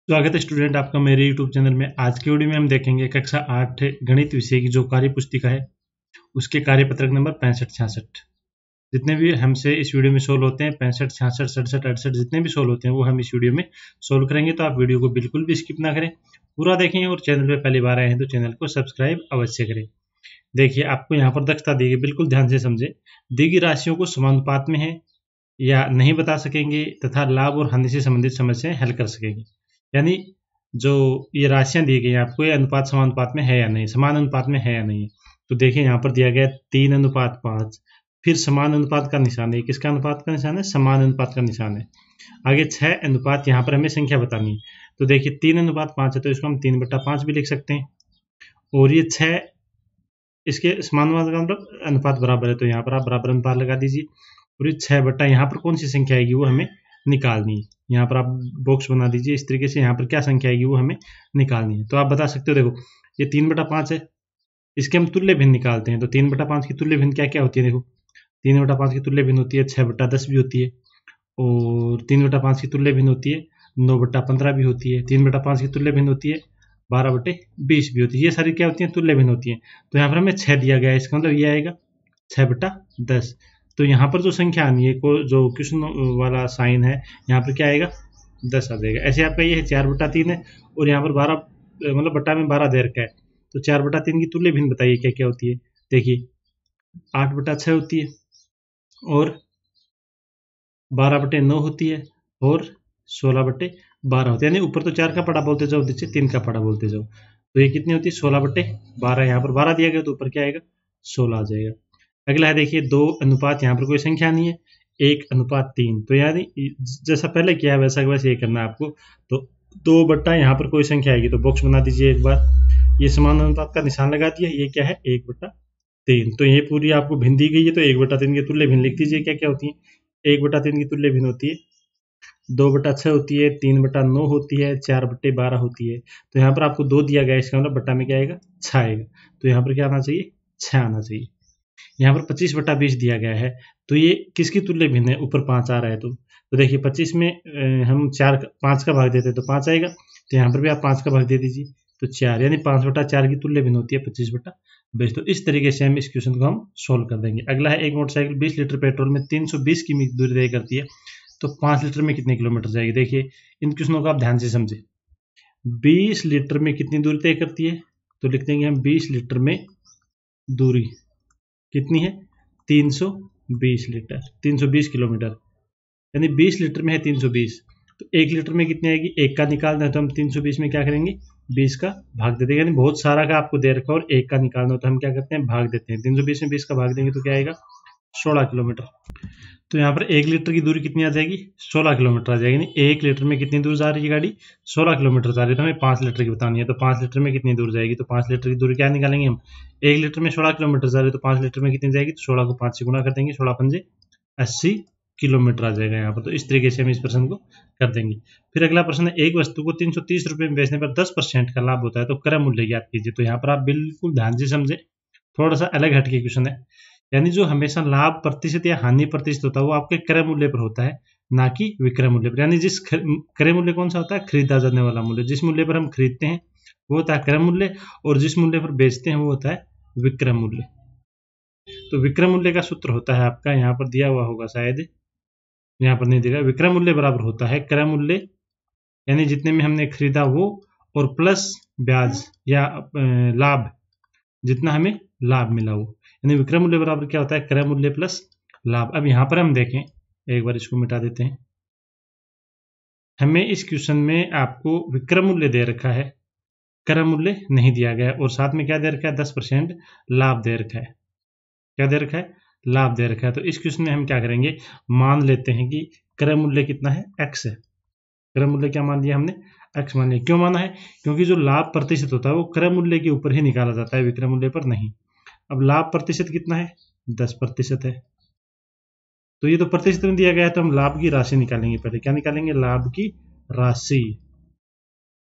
स्वागत है स्टूडेंट आपका मेरे YouTube चैनल में। आज की वीडियो में हम देखेंगे कक्षा 8 गणित विषय की जो कार्य पुस्तिका है उसके कार्यपत्रक नंबर 65-66। जितने भी हमसे इस वीडियो में सोल्व होते हैं 65, 66, 67, 68 जितने भी सोल्व होते हैं वो हम इस वीडियो में सोल्व करेंगे। तो आप वीडियो को बिल्कुल भी स्किप ना करें, पूरा देखें और चैनल पर पहली बार आए हैं तो चैनल को सब्सक्राइब अवश्य करें। देखिए आपको यहाँ पर दक्षता दी गई, बिल्कुल ध्यान से समझे। दी गई राशियों को समानुपात में है या नहीं बता सकेंगे तथा लाभ और हानि से संबंधित समस्याएं हल कर सकेंगे। यानी जो ये राशियां दी गई हैं आपको, ये अनुपात समानुपात में है या नहीं, समान अनुपात में है या नहीं। तो देखिए यहाँ पर दिया गया 3:5, फिर समान अनुपात का निशान है। किसका अनुपात का निशान है? समान अनुपात का निशान है। आगे 6 अनुपात, यहाँ पर हमें संख्या बतानी है। तो देखिए 3:5 है तो इसको हम 3/5 भी लिख सकते हैं। और ये 6 इसके समान का मतलब अनुपात बराबर है, तो यहाँ पर आप बराबर अनुपात लगा दीजिए। और ये 6 यहाँ पर कौन सी संख्या आएगी वो हमें निकालनी है। यहाँ पर आप बॉक्स बना दीजिए इस तरीके से, यहाँ पर क्या संख्या आएगी वो हमें निकालनी है। तो आप बता सकते हो, देखो ये 3/5 है, इसके हम तुल्य भिन्न निकालते हैं। तो 3/5 की तुल्य भिन्न क्या क्या होती है? देखो 3/5 की तुल्य भिन्न होती है 6/10 भी होती है, और 3/5 की तुल्य भिन्न होती है 9/15 भी होती है। 3/5 की तुल्य भिन्न होती है 12/20 भी होती है। ये सारी क्या होती है? तुल्य भिन्न होती है। तो यहाँ पर हमें 6 दिया गया है, इसका मतलब ये आएगा 6/10। तो यहाँ पर जो संख्या आनी है, जो क्वेश्चन वाला साइन है, यहाँ पर क्या आएगा? 10 आ जाएगा। ऐसे आपका ये है 4/3 है, और यहाँ पर 12 मतलब बट्टा में 12 दे रखा है। तो 4/3 की तुल्य भिन्न बताइए क्या क्या होती है। देखिए 8/6 होती है, और 12/9 होती है, और 16/12 होती है। यानी ऊपर तो 4 का पड़ा बोलते जाओ, नीचे 3 का पड़ा बोलते जाओ। तो ये कितनी होती है? 16/12। यहाँ पर 12 दिया गया तो ऊपर क्या आएगा? 16 आ जाएगा। अगला है देखिए 2 अनुपात, यहाँ पर कोई संख्या नहीं है, 1:3। तो यानी जैसा पहले किया है वैसा वैसे ये करना है आपको। तो 2 यहाँ पर कोई संख्या आएगी तो बॉक्स बना दीजिए एक बार। ये समान अनुपात का निशान लगा दिया, ये क्या है? 1/3। तो ये पूरी आपको भिन्न दी गई है, तो 1/3 की तुल्य भिन्न लिख दीजिए क्या क्या होती है। 1/3 की तुल्य भिन्न होती है 2/6 होती है, 3/9 होती है, 4/12 होती है। तो यहाँ पर आपको 2 दिया गया है, इसका मतलब बट्टा में क्या आएगा? 6 आएगा। तो यहाँ पर क्या आना चाहिए? 6 आना चाहिए। यहाँ पर 25/20 दिया गया है, तो ये किसकी तुल्य भिन्न है? ऊपर 5 आ रहा है तो देखिए 25 में हम 5 का भाग देते हैं तो 5 आएगा। तो यहाँ पर भी आप 5 का भाग दे दीजिए तो 4, यानी 5/4 की तुल्य भिन्न होती है 25/20। तो इस तरीके से हम इस क्वेश्चन को हम सोल्व कर देंगे। अगला है, एक मोटरसाइकिल 20 लीटर पेट्रोल में 320 की दूरी तय करती है, तो 5 लीटर में कितने किलोमीटर जाएगी? देखिए इन क्वेश्चनों को आप ध्यान से समझे। 20 लीटर में कितनी दूरी तय करती है? तो लिख देंगे हम 20 लीटर में दूरी कितनी है? 320 लीटर, 320 किलोमीटर, यानी 20 लीटर में है 320। तो 1 लीटर में कितनी आएगी? 1 का निकालना है तो हम 320 में क्या करेंगे? 20 का भाग दे देंगे। यानी बहुत सारा का आपको दे रखा और 1 का निकालना हो तो हम क्या करते हैं? भाग देते हैं। 320 में 20 का भाग देंगे तो क्या आएगा? 16 किलोमीटर। तो यहाँ पर 1 लीटर की दूरी कितनी आ जाएगी? 16 किलोमीटर आ जाएगी। यानी 1 लीटर में कितनी दूर जा रही है गाड़ी? 16 किलोमीटर जा रही है। तो हमें 5 लीटर की बतानी है, तो 5 लीटर में कितनी दूर जाएगी? तो 5 लीटर की दूरी क्या निकालेंगे हम? 1 लीटर में 16 किलोमीटर जा रही है तो 5 लीटर में कितनी जाएगी? तो 16 को 5 से गुणा कर देंगे, 16×5 80 किलोमीटर आ जाएगा यहाँ पर। तो इस तरीके से हम इस प्रश्न को कर देंगे। फिर अगला प्रश्न है, एक वस्तु को 330 रुपये में बेचने पर 10% का लाभ होता है, तो क्रय मूल्य ज्ञात कीजिए। तो यहाँ पर आप बिल्कुल ध्यान से समझे, थोड़ा सा अलग हटके क्वेश्चन है। यानी जो हमेशा लाभ प्रतिशत या हानि प्रतिशत होता है वो आपके क्रय मूल्य पर होता है, ना कि विक्रय मूल्य पर। यानी जिस क्रय मूल्य कौन सा होता है? खरीदा जाने वाला मूल्य। जिस मूल्य पर हम खरीदते हैं वो होता है क्रय मूल्य, और जिस मूल्य पर बेचते हैं वो होता है विक्रय मूल्य। तो विक्रय मूल्य का सूत्र होता है आपका, यहाँ पर दिया हुआ होगा शायद, यहाँ पर नहीं दिया। विक्रय मूल्य बराबर होता है क्रय मूल्य, यानी जितने में हमने खरीदा वो, और प्लस ब्याज या लाभ, जितना हमें लाभ मिला वो। यानी विक्रय मूल्य बराबर क्या होता है? क्रय मूल्य प्लस लाभ। अब यहाँ पर हम देखें, एक बार इसको मिटा देते हैं। हमें इस क्वेश्चन में आपको विक्रय मूल्य दे रखा है, क्रय मूल्य नहीं दिया गया, और साथ में क्या दे रखा है? 10% लाभ दे रखा है। क्या दे रखा है? लाभ दे रखा है। तो इस क्वेश्चन में हम क्या करेंगे? मान लेते हैं कि क्रय मूल्य कितना है? x है। क्रय मूल्य क्या मान लिया हमने? x मान लिया। क्यों माना है? क्योंकि जो लाभ प्रतिशत होता है वो क्रय मूल्य के ऊपर ही निकाला जाता है, विक्रय मूल्य पर नहीं। अब लाभ प्रतिशत कितना है? 10% है। तो ये तो प्रतिशत में दिया गया है, तो हम लाभ की राशि निकालेंगे। पहले क्या निकालेंगे? लाभ की राशि।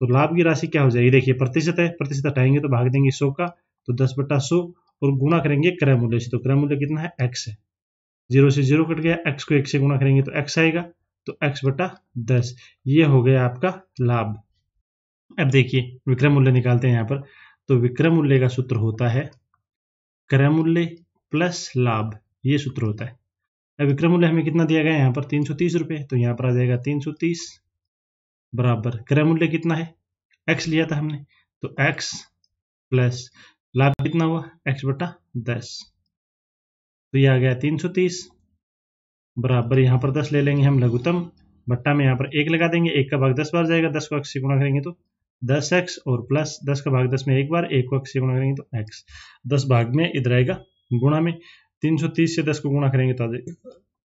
तो लाभ की राशि क्या हो जाएगी? देखिए प्रतिशत है, प्रतिशत हटाएंगे तो भाग देंगे 100 का, तो 10/100, और गुणा करेंगे क्रय मूल्य से। तो क्रय मूल्य कितना है? x है। 0 से 0 कट गया, x को 1 से गुणा करेंगे तो x आएगा, तो x/10। ये हो गया आपका लाभ। अब देखिए विक्रय मूल्य निकालते हैं यहाँ पर। तो विक्रय मूल्य का सूत्र होता है क्रय मूल्य प्लस लाभ, ये सूत्र होता है। अब विक्रय मूल्य हमें कितना दिया गया है यहाँ पर 330 रुपये, तो यहाँ पर आ जाएगा 330 बराबर क्रय मूल्य कितना है, x लिया था हमने, तो x प्लस लाभ कितना हुआ x बटा 10, तो ये आ गया 330 बराबर यहाँ पर 10 ले लेंगे हम लघुत्तम, बट्टा में यहाँ पर 1 लगा देंगे, 1 का भाग 10 बार जाएगा, 10 को x से गुणा करेंगे तो 10x और प्लस 10 का भाग 10 में एक बार, 1 को x से गुणा करेंगे तो x, 10 भाग में इधर आएगा गुणा में, 330 से 10 को गुणा करेंगे तो आ जाएगा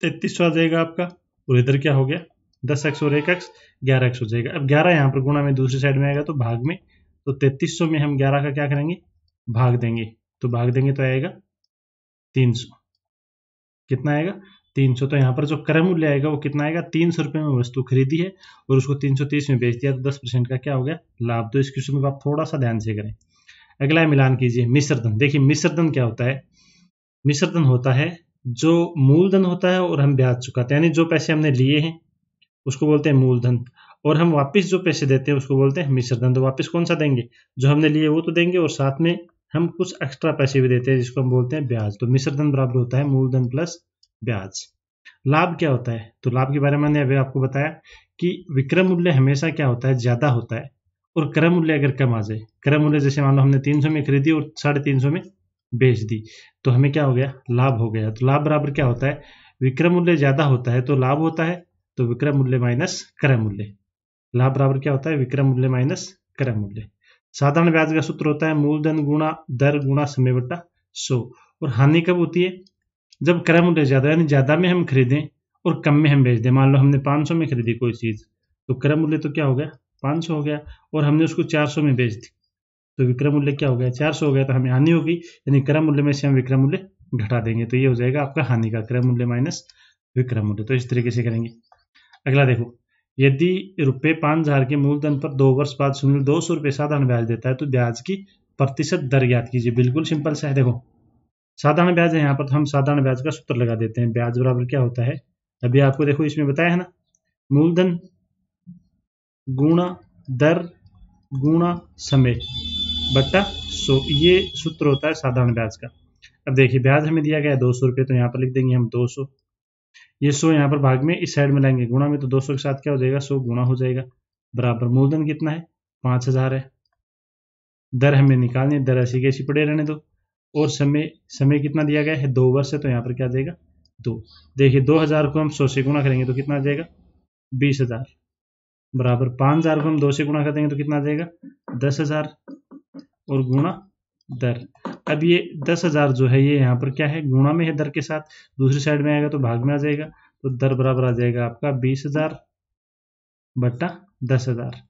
3300 आ जाएगा आपका, और इधर क्या हो गया 10x और 1x 11x हो जाएगा। अब 11 यहाँ पर गुणा में दूसरी साइड में आएगा तो भाग में, तो 3300 में हम 11 का क्या करेंगे भाग देंगे, तो भाग देंगे तो आएगा 300, कितना आएगा 300। तो यहाँ पर जो क्रय मूल्य आएगा वो कितना आएगा, 300 रुपये में वस्तु खरीदी है और उसको 330 में बेच दिया, तो 10% का क्या हो गया लाभ। तो इस क्वेश्चन को आप थोड़ा सा ध्यान से करें। अगला है मिलान कीजिए मिश्रधन। देखिए मिश्रधन क्या होता है, मिश्रधन होता है जो मूलधन होता है और हम ब्याज चुकाते हैं, यानी जो पैसे हमने लिए हैं उसको बोलते हैं मूलधन, और हम वापस जो पैसे देते हैं उसको बोलते हैं मिश्रधन। तो वापस कौन सा देंगे, जो हमने लिए वो तो देंगे, और साथ में हम कुछ एक्स्ट्रा पैसे भी देते हैं जिसको हम बोलते हैं ब्याज। तो मिश्रधन बराबर होता है मूलधन प्लस ब्याज। लाभ क्या होता है, तो लाभ के बारे में मैंने अभी आपको बताया कि विक्रय मूल्य हमेशा क्या होता है ज्यादा होता है, और क्रय मूल्य अगर कम आ जाए, क्रय मूल्य जैसे मान लो हमने 300 में खरीदी और 350 में बेच दी, तो हमें क्या हो गया लाभ हो गया। तो लाभ बराबर क्या होता है, विक्रय मूल्य ज्यादा होता है तो लाभ होता है, तो विक्रय मूल्य माइनस क्रय मूल्य। लाभ बराबर क्या होता है, विक्रय मूल्य माइनस क्रय मूल्य। साधारण ब्याज का सूत्र होता है मूलधन गुणा दर गुणा समय बटा 100। और हानि कब होती है, जब क्रय मूल्य ज्यादा, यानी ज्यादा में हम खरीदें और कम में हम बेच दें। मान लो हमने 500 में खरीदी कोई चीज, तो क्रय मूल्य तो क्या हो गया 500 हो गया, और हमने उसको 400 में बेच दी, तो विक्रय मूल्य क्या हो गया 400 हो गया, तो हमें हानि होगी, यानी क्रय मूल्य में से हम विक्रय मूल्य घटा देंगे, तो ये हो जाएगा आपका हानि का क्रय मूल्य माइनस विक्रय मूल्य। तो इस तरीके से करेंगे। अगला देखो, यदि रुपये 5000 के मूलधन पर 2 वर्ष बाद सुनील 200 रुपये साधारण ब्याज देता है तो ब्याज की प्रतिशत दर ज्ञात कीजिए। बिल्कुल सिंपल सा है। देखो साधारण ब्याज है यहाँ पर, तो हम साधारण ब्याज का सूत्र लगा देते हैं। ब्याज बराबर क्या होता है, अभी आपको देखो इसमें बताया है ना, मूलधन गुणा दर गुणा समय बट्टा 100, ये सूत्र होता है साधारण ब्याज का। अब देखिए ब्याज हमें दिया गया है 200 रुपये, तो यहाँ पर लिख देंगे हम 200, ये 100 यहाँ पर भाग में इस साइड में लाएंगे गुणा में, तो 200 के साथ क्या हो जाएगा 100 गुणा हो जाएगा, बराबर मूलधन कितना है 5000 है, दर हमें निकालनी है, दर ऐसी कैसी पड़े रहने दो, और समय समय कितना दिया गया है 2 वर्ष है, तो यहाँ पर क्या आ जाएगा 2। देखिए 2000 को हम 100 से गुणा करेंगे तो कितना आ जाएगा 20,000, बराबर 5000 को हम 2 से गुणा कर देंगे तो कितना आ जाएगा 10,000, और गुणा दर। अब ये 10,000 जो है ये यहाँ पर क्या है गुणा में है दर के साथ, दूसरी साइड में आएगा तो भाग में आ जाएगा, तो दर बराबर आ जाएगा आपका 20,000 बट्टा 10,000,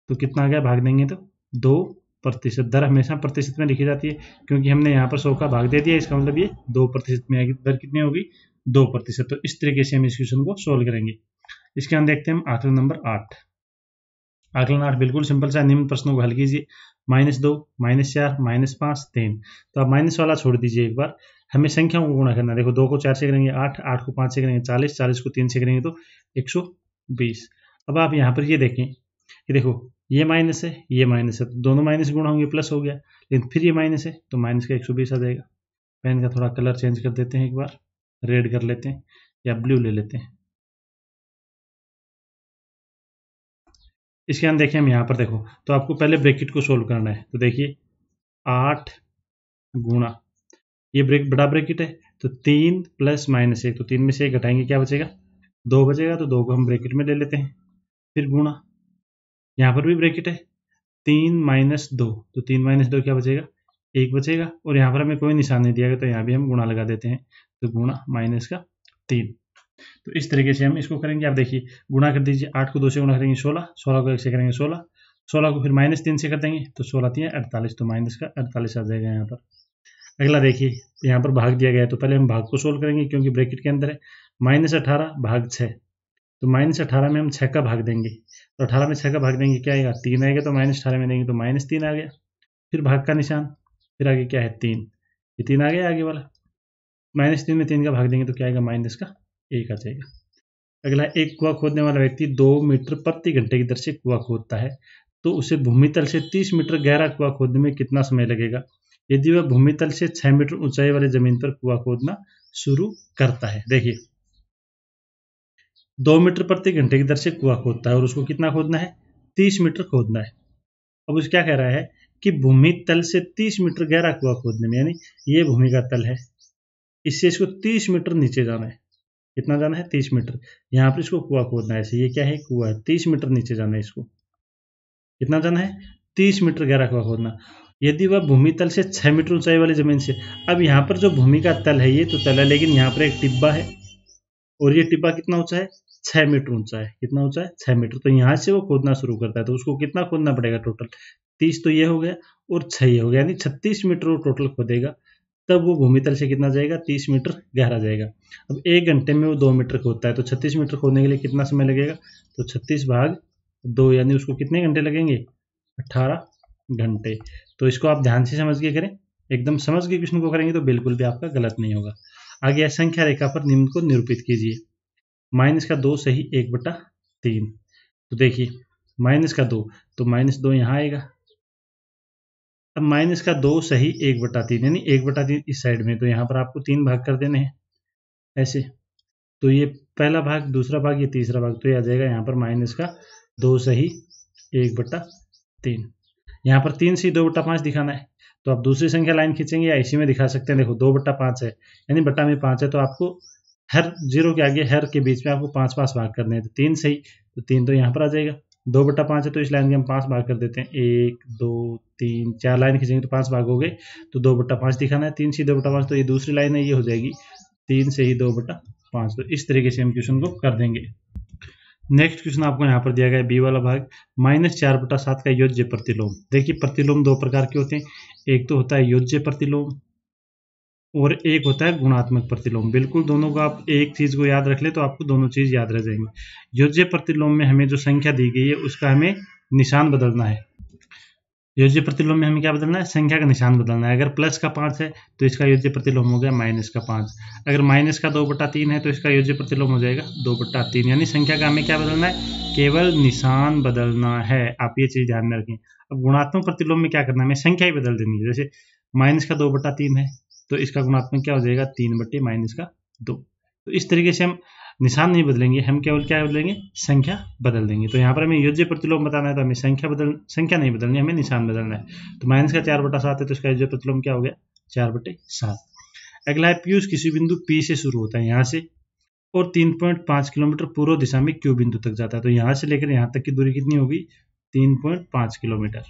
तो कितना आ गया भाग देंगे तो 2%। दर हमेशा प्रतिशत में लिखी जाती है, क्योंकि हमने यहाँ पर 100 का भाग दे दिया, इसका मतलब ये 2% में आएगी। दर कितनी होगी 2%। तो इस तरीके से हम इस क्वेश्चन को सोल्व करेंगे। इसके हम देखते हैं हम आकलन नंबर 8। आकलन 8 बिल्कुल सिंपल सा, निम्न प्रश्नों को हल कीजिए। -2 -4 -5 3, तो आप माइनस वाला छोड़ दीजिए एक बार, हमें संख्याओं को गुणा करना है। देखो 2 को 4 से करेंगे 8, 8 को 5 से करेंगे 40, 40 को 3 से करेंगे तो 120। अब आप यहाँ पर ये देखें कि देखो ये माइनस है ये माइनस है, तो दोनों माइनस गुणा होंगे प्लस हो गया, लेकिन फिर ये माइनस है तो माइनस का 120 आ जाएगा। पेन का थोड़ा कलर चेंज कर देते हैं, एक बार रेड कर लेते हैं या ब्लू ले लेते हैं। इसके अंदर देखें हम यहाँ पर देखो, तो आपको पहले ब्रैकेट को सोल्व करना है। तो देखिए 8 गुणा, ये बड़ा ब्रैकेट है, तो 3 प्लस -1, तो 3 में से 1 घटाएंगे क्या बचेगा 2 बचेगा, तो 2 को हम ब्रैकेट में ले लेते हैं। फिर गुणा, यहाँ पर भी ब्रैकेट है, 3 - 2, तो 3 - 2 क्या बचेगा 1 बचेगा, और यहाँ पर हमें कोई निशान नहीं दिया गया तो यहाँ भी हम गुणा लगा देते हैं, तो गुणा माइनस का 3। तो इस तरीके से हम इसको करेंगे। आप देखिए गुणा कर दीजिए, 8 को 2 से गुणा करेंगे 16, 16 को 1 से करेंगे 16, 16 को फिर -3 से कर देंगे तो 16 3 48, तो माइनस का 48 आ जाएगा यहाँ पर। अगला देखिए यहाँ पर भाग दिया गया है, तो पहले हम भाग को सोल्व करेंगे क्योंकि ब्रैकेट के अंदर है। -18 भाग 6, तो -18 में हम 6 का भाग देंगे, तो 18 में 6 का भाग देंगे क्या आएगा 3 आएगा, तो -18 में देंगे तो -3 आ गया, फिर भाग का निशान, फिर आगे क्या है 3, ये 3 आ गया आगे वाला, -3 में 3 का भाग देंगे तो क्या आएगा माइनस का 1 आ जाएगा। अगला, एक कुआं खोदने वाला व्यक्ति 2 मीटर प्रति घंटे की दर से कुआं खोदता है, तो उसे भूमितल से 30 मीटर गहरा कुआं खोदने में कितना समय लगेगा यदि वह भूमितल से 6 मीटर ऊंचाई वाली जमीन पर कुआं खोदना शुरू करता है। देखिए, 2 मीटर प्रति घंटे की दर से कुआं खोदता है और उसको कितना खोदना है, 30 मीटर खोदना है। अब उसे क्या कह रहा है कि भूमि तल से 30 मीटर गहरा कुआं खोदने में, यानी ये भूमि का तल है, इससे इसको 30 मीटर नीचे जाना है। कितना जाना है, 30 मीटर। यहाँ पर इसको कुआं खोदना है, ऐसे ये क्या है, कुआं है, 30 मीटर नीचे जाना है इसको। कितना जाना है, 30 मीटर गहरा कुआं खोदना। यदि वह भूमि तल से 6 मीटर ऊंचाई वाली जमीन से, अब यहाँ पर जो भूमि का तल है ये तो तल है, लेकिन यहाँ पर एक टिब्बा है और ये टिब्बा कितना ऊंचा है, 6 मीटर ऊंचा है। कितना ऊंचा है, 6 मीटर। तो यहाँ से वो खोदना शुरू करता है, तो उसको कितना खोदना पड़ेगा टोटल, 30 तो ये हो गया और 6 ये हो गया, यानी 36 मीटर वो टोटल खोदेगा, तब वो भूमि तल से कितना जाएगा, 30 मीटर गहरा जाएगा। अब 1 घंटे में वो 2 मीटर खोदता है, तो 36 मीटर खोदने के लिए कितना समय लगेगा, तो 36 भाग 2, यानी उसको कितने घंटे लगेंगे, 18 घंटे। तो इसको आप ध्यान से समझ के करें, एकदम समझ के क्वेश्चन को करेंगे तो बिल्कुल भी आपका गलत नहीं होगा। आगे संख्या रेखा पर निम्न को निरूपित कीजिए। -2 सही 1/3। तो देखिए, -2, तो -2 यहाँ आएगा। अब -2 सही 1/3, यानी 1/3 इस साइड में, तो यहाँ पर आपको 3 भाग कर देने हैं ऐसे। तो ये पहला भाग, दूसरा भाग, ये तीसरा भाग, तो ये आ जाएगा यहाँ पर -2 सही 1/3। यहाँ पर 3 से 2/5 दिखाना है, तो आप दूसरी संख्या लाइन खींचेंगे या इसी में दिखा सकते हैं। देखो 2/5 है, यानी बट्टा में 5 है, तो आपको हर जीरो के आगे, हर के बीच में आपको 5 भाग करने हैं। तो 3 सही, तो 3 तो यहाँ पर आ जाएगा। 2/5 है, तो इस लाइन के हम 5 भाग कर देते हैं, 1 2 3 4 लाइन खींचेंगे तो 5 भाग हो गए, तो 2/5 दिखाना है। 3 से 2/5, तो ये दूसरी लाइन है, ये हो जाएगी 3 से ही 2/5। तो इस तरीके से हम क्वेश्चन को कर देंगे। नेक्स्ट क्वेश्चन आपको यहाँ पर दिया गया है, बी वाला भाग, -4/7 का योज्य प्रतिलोम। देखिए, प्रतिलोम दो प्रकार के होते हैं, एक तो होता है योज्य प्रतिलोम और एक होता है गुणात्मक प्रतिलोम। बिल्कुल दोनों को आप एक चीज को याद रख ले तो आपको दोनों चीज याद रह जाएंगे। योज्य प्रतिलोम में हमें जो संख्या दी गई है उसका हमें निशान बदलना है। योज्य प्रतिलोम में हमें क्या बदलना है, संख्या का निशान बदलना है। अगर प्लस का 5 है तो इसका योज्य प्रतिलोम हो गया -5। अगर माइनस का 2/3 है तो इसका योज्य प्रतिलोम हो जाएगा 2/3। यानी संख्या का हमें क्या बदलना है, केवल निशान बदलना है। आप ये चीज ध्यान में रखें। अब गुणात्मक प्रतिलोम में क्या करना है, हमें संख्या ही बदल देनी है। जैसे माइनस का 2/3 है तो इसका गुणात्मक क्या हो जाएगा, 3/-2। तो इस तरीके से हम निशान नहीं बदलेंगे, हम केवल क्या बदलेंगे, संख्या बदल देंगे। तो यहाँ पर हमें योज्य प्रतिलोम बताना है तो हमें संख्या नहीं बदलनी, हमें निशान बदलना है। तो माइनस का 4/7 है तो इसका योज्य प्रतिलोम क्या हो गया, 4/7। अगला है, पीयूष किसी बिंदु P से शुरू होता है यहाँ से और 3.5 किलोमीटर पूर्व दिशा में Q बिंदु तक जाता है। तो यहाँ से लेकर यहाँ तक की दूरी कितनी होगी, 3.5 किलोमीटर,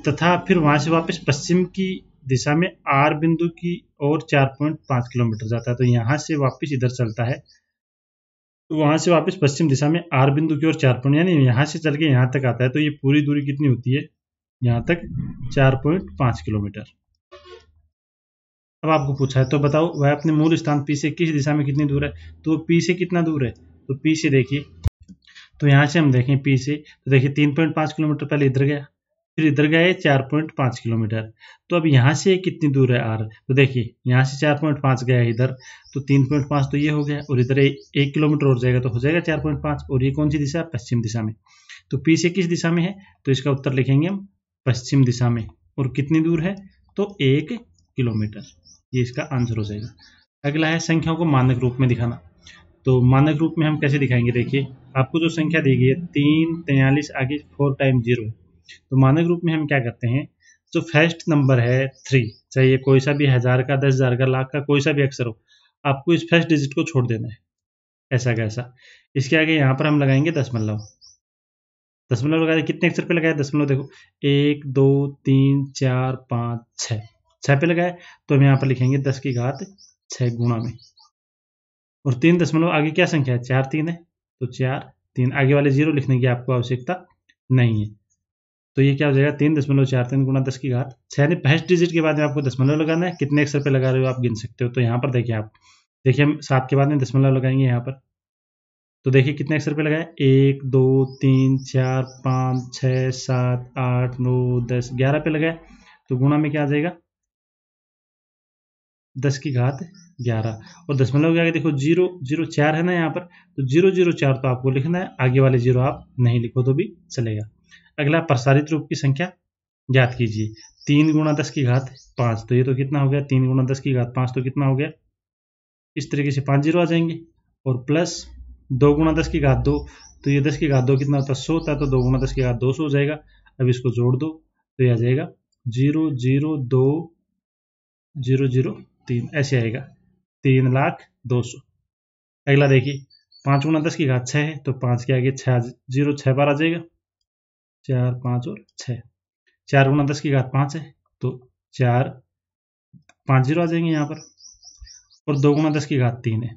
तथा फिर वहां से वापस पश्चिम की दिशा में R बिंदु की ओर 4.5 किलोमीटर जाता है। तो यहाँ से वापस इधर चलता है, तो वहां से वापस पश्चिम दिशा में R बिंदु की ओर 4 यानी यहाँ से चल के यहाँ तक आता है। तो ये पूरी दूरी कितनी होती है, यहाँ तक 4.5 किलोमीटर। अब आपको पूछा है तो बताओ वह अपने मूल स्थान P से किस दिशा में कितनी दूर है। तो P से कितना दूर है, तो P से देखिए, तो यहाँ से हम देखें P से, तो देखिए 3.5 किलोमीटर पहले इधर गया, फिर इधर गया 4.5 किलोमीटर। तो अब यहाँ से कितनी दूर है R, तो देखिए यहाँ से 4.5 गया है इधर, तो 3.5 तो ये हो गया और इधर 1 किलोमीटर और जाएगा तो हो जाएगा 4.5। और ये कौन सी दिशा, पश्चिम दिशा में। तो P से किस दिशा में है, तो इसका उत्तर लिखेंगे हम पश्चिम दिशा में। और कितनी दूर है, तो 1 किलोमीटर। ये इसका आंसर हो जाएगा। अगला है, संख्याओं को मानक रूप में दिखाना। तो मानक रूप में हम कैसे दिखाएंगे, देखिए आपको जो संख्या दी गई है 3 43 आगे 4 टाइम 0, तो मानक रूप में हम क्या करते हैं, जो फर्स्ट नंबर है 3, चाहे ये कोई सा भी 1000 का, 10,000 का, लाख का, कोई सा भी अक्षर हो, आपको इस फर्स्ट डिजिट को छोड़ देना है, ऐसा कैसा। इसके आगे यहाँ पर हम लगाएंगे दशमलव। दशमलव लगाए, कितने अक्षर पे लगाए दशमलव, देखो 1 2 3 4 5 6 पे लगाए, तो हम यहाँ पर लिखेंगे 10⁻6 गुणा में। और 3 दशमलव आगे क्या संख्या है, 4 3 है, तो 4 3, आगे वाले 0 लिखने की आपको आवश्यकता नहीं है। तो ये क्या हो जाएगा, 3.43 गुणा 10⁻6, यानी फर्स्ट डिजिट के बाद में आपको दशमलव लगाना है। कितने अक्षर पे लगा रहे हो आप गिन सकते हो। तो यहाँ पर देखिए, आप देखिए हम 7 के बाद में दशमलव लगाएंगे यहाँ पर, तो देखिए कितने अक्षर पे लगाए, 1 2 3 4 5 6 7 8 9 10 11 पे लगाए, तो गुणा में क्या आ जाएगा, 10 की घात 11 और दशमलव के आगे देखो 004 है ना यहाँ पर, तो 004 तो आपको लिखना है, आगे वाले 0 आप नहीं लिखो तो भी चलेगा। अगला प्रसारित रूप की संख्या ज्ञात कीजिए। 3 गुणा 10 की घात 5, तो ये तो कितना हो गया, 3 गुणा 10 की घात 5 तो कितना हो गया, इस तरीके से 5 जीरो आ जाएंगे। और प्लस 2 गुणा 10 की घात 2, तो ये 10 की घात 2 कितना होता है, 100 होता है, तो 2 गुणा 10 की घात 200 हो जाएगा। अब इसको जोड़ दो तो ये आ जाएगा 002,003 ऐसे आएगा, 3,02,000। अगला देखिए 5 गुणा 10 की घात 6 है, तो 5 के आगे 6 बार आ जाएगा, 4 5 और 6। 4 गुणा 10 की घात 5 है, तो 4 5 जीरो आ जाएंगे यहाँ पर। और 2 गुणा 10 की घात 3 है,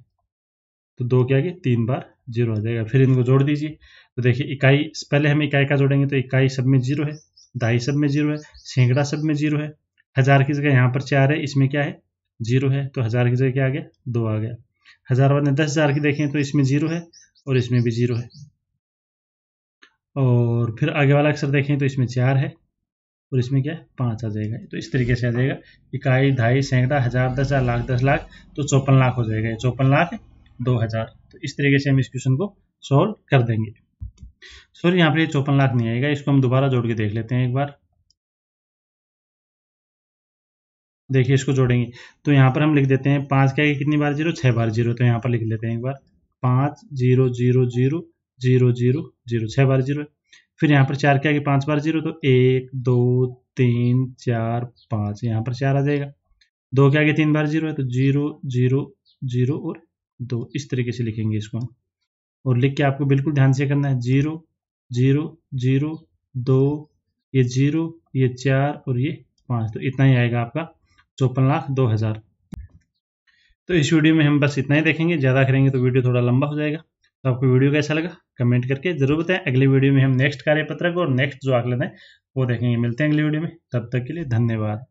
तो 2 के आगे 3 बार 0 आ जाएगा। फिर इनको जोड़ दीजिए, तो देखिए इकाई, पहले हम इकाई का जोड़ेंगे, तो इकाई सब में 0 है, दहाई सब में 0 है, सैकड़ा सब में 0 है, हजार की जगह यहाँ पर 4 है, इसमें क्या है 0 है, तो हजार की जगह क्या आ गया 2 आ गया। हजार बाद में 10,000 की देखें तो इसमें 0 है और इसमें भी 0 है। और फिर आगे वाला अक्षर देखें तो इसमें 4 है और इसमें क्या है 5 आ जाएगा। तो इस तरीके से आ जाएगा इकाई, दहाई, सैकड़ा, हजार, 10,000, लाख, 10 लाख, तो 54 लाख हो जाएगा, 54,02,000। तो इस तरीके से हम इस क्वेश्चन को सॉल्व कर देंगे। सॉरी यहाँ पर 54 लाख नहीं आएगा, इसको हम दोबारा जोड़ के देख लेते हैं एक बार। देखिए इसको जोड़ेंगे तो यहाँ पर हम लिख देते हैं 5 के आगे कितनी बार 0, 6 बार 0, तो यहाँ पर लिख लेते हैं एक बार 5 0 0 0 0 0 0, 6 बार 0 है। फिर यहाँ पर 4 के आगे 5 बार 0, तो 1 2 3 4 5, यहाँ पर 4 आ जाएगा। 2 के आगे 3 बार 0 है, तो 0 0 0 और 2, इस तरीके से लिखेंगे इसको हम। और लिख के आपको बिल्कुल ध्यान से करना है, 0 0 0 2, ये 0, ये 4 और ये 5, तो इतना ही आएगा आपका 54,02,000। तो इस वीडियो में हम बस इतना ही देखेंगे, ज़्यादा करेंगे तो वीडियो थोड़ा लंबा हो जाएगा। तो आपको वीडियो कैसा लगा कमेंट करके जरूर बताएं। अगले वीडियो में हम नेक्स्ट कार्यपत्रक और नेक्स्ट जो आकलन है वो देखेंगे। मिलते हैं अगली वीडियो में, तब तक के लिए धन्यवाद।